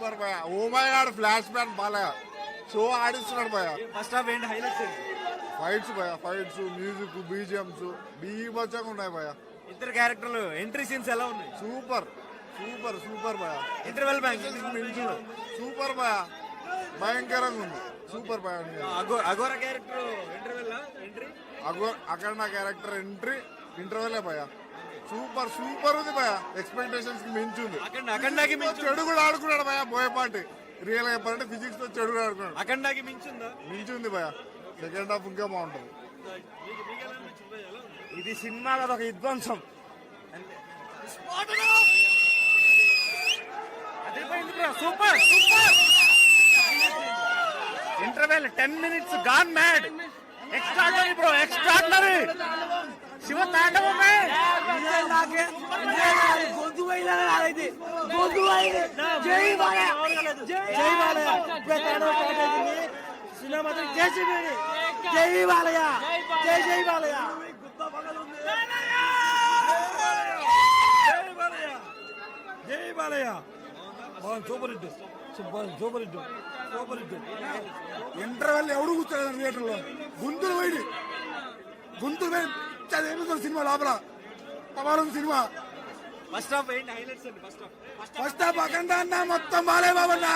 Super భయ. Oh my god flashback Balayya show ఆడిస్తున్నాడు భయ. ఫస్ట్ హాఫ్ ఏంటి హైలైట్స్? ఫైట్స్ భయ, ఫైట్స్, మ్యూజిక్, బీజిఎంస్ బీభత్సంగా ఉన్నాయి భయ. ఇద్దరు క్యారెక్టర్లు ఎంట్రీ సీన్స్ ఎలా ఉన్నాయి? సూపర్ సూపర్ సూపర్ భయ. ఇంటర్వెల్ బ్యాంక్ సూపర్ భయ, భయంకరంగా ఉంది. సూపర్ భయ. Aghora character interval entry, Akhanda character entry interval భయ. సూపర్ సూపర్ ఉంది భయ. ఎక్స్పెక్టేషన్స్ కి మించి ఉంది. అఖండాకి చెడు కూడా ఆడుకున్నాడు భయ బోయపాటి. రియల్ గా చెప్పాలంటే ఫిజిక్స్ తో చెడు కూడా ఆడుకున్నాడు. అఖండాకి మించిందా? మించి ఉంది భయ. సెకండ్ హాఫ్ ఇంకా బాగుంటది. ఇది సినిమా కదా, ఒక విధ్వంసం. Super super. Interval 10 minutes gone mad. Extraordinary bro, extraordinary. Shiva తాండవం సినిమా మాత్రం జై బాలయ్య, జై జై బాలయ్య, జై Balayya. Super hit, super super hit, super hit. Interval ఎవడు కూర్చోలేదు థియేటర్లో. గుంతులు పోయి సినిమా లోపల తమాలం సినిమా. ఫస్ట్ హాఫ్ ఏంటి హైలైట్స్ అండి? ఫస్ట్ హాఫ్ అఖండ అన్న మొత్తం బాలయ్య బాబు అన్న